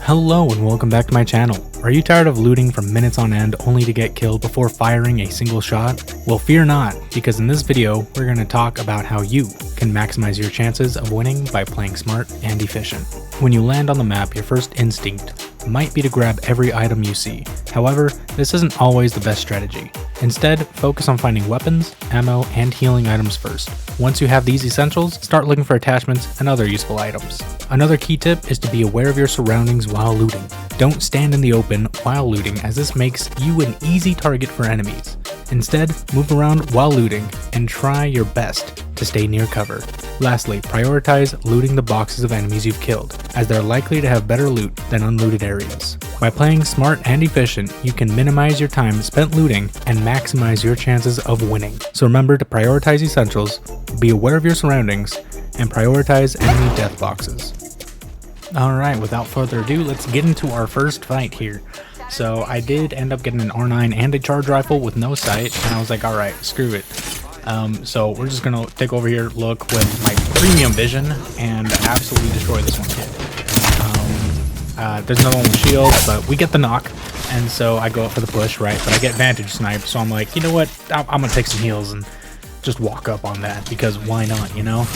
Hello and welcome back to my channel. Are you tired of looting for minutes on end only to get killed before firing a single shot? Well, fear not, because in this video we're going to talk about how you can maximize your chances of winning by playing smart and efficient. When you land on the map, your first instinct might be to grab every item you see. However, this isn't always the best strategy. Instead, focus on finding weapons, ammo, and healing items first. Once you have these essentials, start looking for attachments and other useful items. Another key tip is to be aware of your surroundings while looting. Don't stand in the open while looting, as this makes you an easy target for enemies. Instead, move around while looting and try your best to stay near cover. Lastly, prioritize looting the boxes of enemies you've killed, as they're likely to have better loot than unlooted areas. By playing smart and efficient, you can minimize your time spent looting and maximize your chances of winning. So remember to prioritize essentials, be aware of your surroundings, and prioritize enemy death boxes. Alright, without further ado, let's get into our first fight here. So I did end up getting an R9 and a charge rifle with no sight, and I was like, alright, screw it. So we're just gonna take over here, look with my premium vision, and absolutely destroy this one kid. There's another one with shield, but we get the knock, and so I go up for the push, right? But I get vantage snipe, so I'm like, you know what? I'm gonna take some heals and just walk up on that, because why not, you know?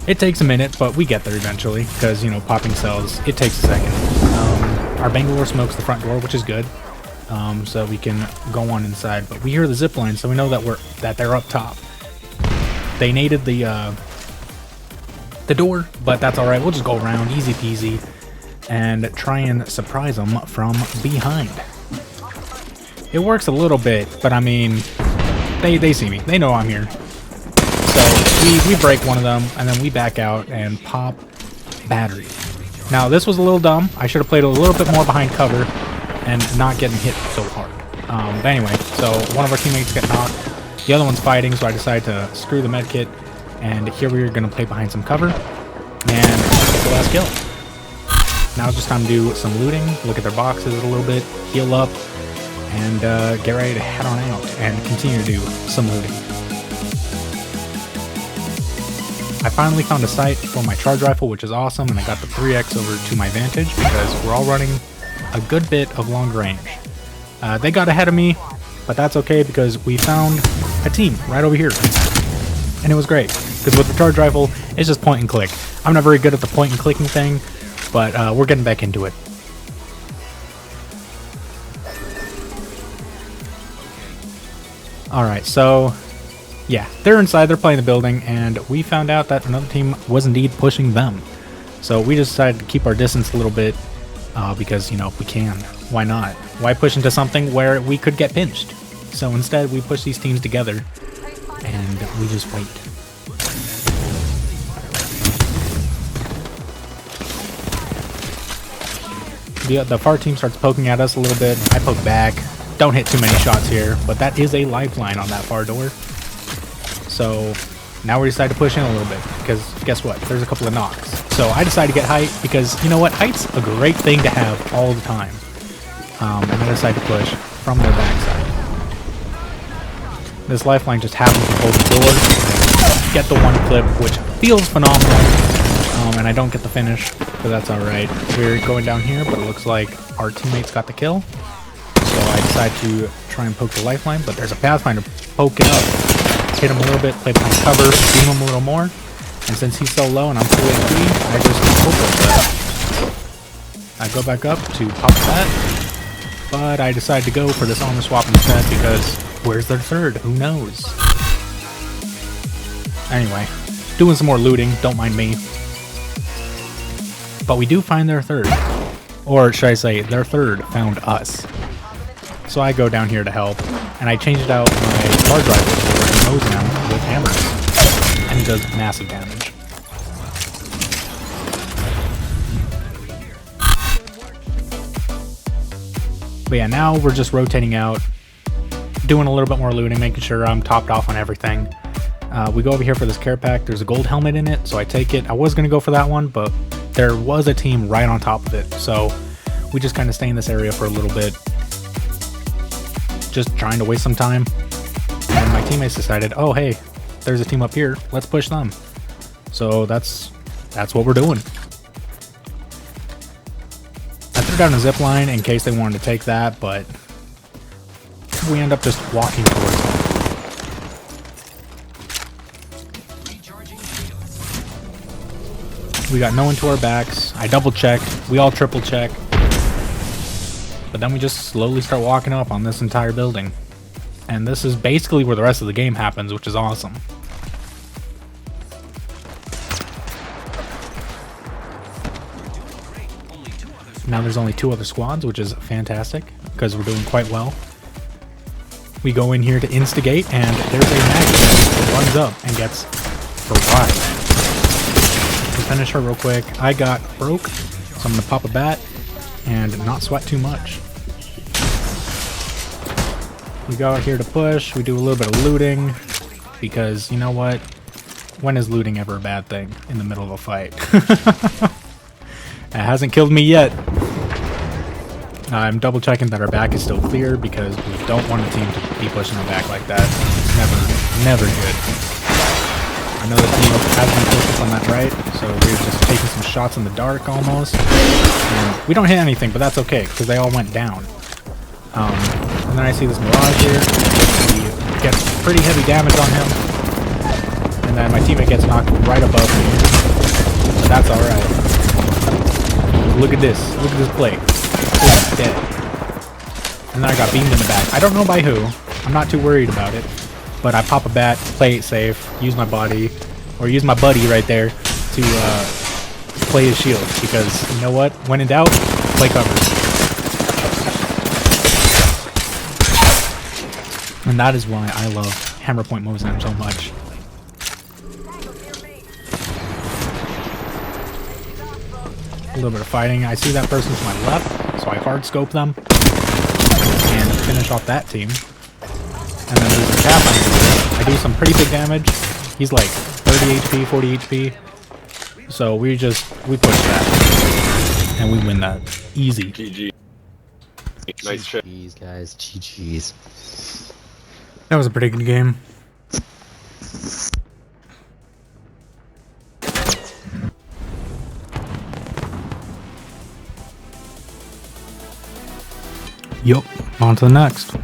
It takes a minute, but we get there eventually, because, you know, popping cells, it takes a second. Our Bangalore smokes the front door, which is good, so we can go on inside. But we hear the zip line, so we know that they're up top. They naded the door, but that's all right. We'll just go around, easy peasy, and try and surprise them from behind. It works a little bit, but I mean, they see me. They know I'm here. So we break one of them, and then we back out and pop battery. Now, this was a little dumb. I should have played a little bit more behind cover and not getting hit so hard. But anyway, so one of our teammates got knocked. The other one's fighting, so I decided to screw the med kit. And here we're going to play behind some cover and get the last kill. Now it's just time to do some looting, look at their boxes a little bit, heal up, and get ready to head on out and continue to do some looting. I finally found a sight for my charge rifle, which is awesome, and I got the 3x over to my vantage because we're all running a good bit of long range. They got ahead of me, but that's okay because we found a team right over here. And it was great, because with the charge rifle, it's just point and click. I'm not very good at the point and clicking thing, but we're getting back into it. Alright, so yeah, they're inside, they're playing the building, and we found out that another team was indeed pushing them. So we just decided to keep our distance a little bit, because, you know, we can. Why not? Why push into something where we could get pinched? So instead, we push these teams together, and we just wait. The far team starts poking at us a little bit. I poke back. Don't hit too many shots here, but that is a lifeline on that far door. So now we decide to push in a little bit, because guess what? There's a couple of knocks. So I decided to get height, because you know what? Height's a great thing to have all the time. And I decided to push from their backside. This lifeline just happens to hold the door. Get the one clip, which feels phenomenal. And I don't get the finish, but that's alright. We're going down here, but it looks like our teammates got the kill. So I decide to try and poke the lifeline, but there's a Pathfinder poking up. Hit him a little bit, play behind cover, beam him a little more. And since he's so low and I'm full HP, I just poke him. I go back up to pop that, but I decide to go for this armor swap instead, because where's their third? Who knows? Anyway, doing some more looting, don't mind me. But we do find their third. Or should I say, their third found us. So I go down here to help, and I changed out my charge rifle for a nose down with hammers. And it does massive damage. But yeah, now we're just rotating out, doing a little bit more looting, making sure I'm topped off on everything. We go over here for this care pack. There's a gold helmet in it, so I take it. I was going to go for that one, but there was a team right on top of it, so we just kind of stay in this area for a little bit, just trying to waste some time. And my teammates decided, oh hey, there's a team up here, let's push them. So that's what we're doing. her down a zip line in case they wanted to take that, but we end up just walking towards them. We got no one to our backs. I double checked. We all triple check. But then we just slowly start walking up on this entire building. And this is basically where the rest of the game happens, which is awesome. Now there's only 2 other squads, which is fantastic, because we're doing quite well. We go in here to instigate, and there's a Maggie that runs up and gets barraged. We finish her real quick. I got broke, so I'm going to pop a bat and not sweat too much. We go out here to push. We do a little bit of looting, because you know what? When is looting ever a bad thing in the middle of a fight? It hasn't killed me yet. I'm double checking that our back is still clear because we don't want a team to be pushing our back like that. Never good. I know the team has been focused on that right, so we're just taking some shots in the dark almost. And we don't hit anything, but that's okay because they all went down. And then I see this Mirage here. We get pretty heavy damage on him. And then my teammate gets knocked right above me. But that's alright. Look at this. Look at this play. He's dead. And then I got beamed in the back. I don't know by who. I'm not too worried about it. But I pop a bat, play it safe, use my body, or use my buddy right there to play his shield. Because, you know what? When in doubt, play cover. And that is why I love Hammer Point Mozam so much. A little bit of fighting. I see that person to my left, so I hard scope them and finish off that team. And then there's a Pathfinder. I do some pretty big damage. He's like 30 HP, 40 HP. So we push that and we win that easy. GG. Nice shit. GG's, guys. GG's. That was a pretty good game. Yup, on to the next.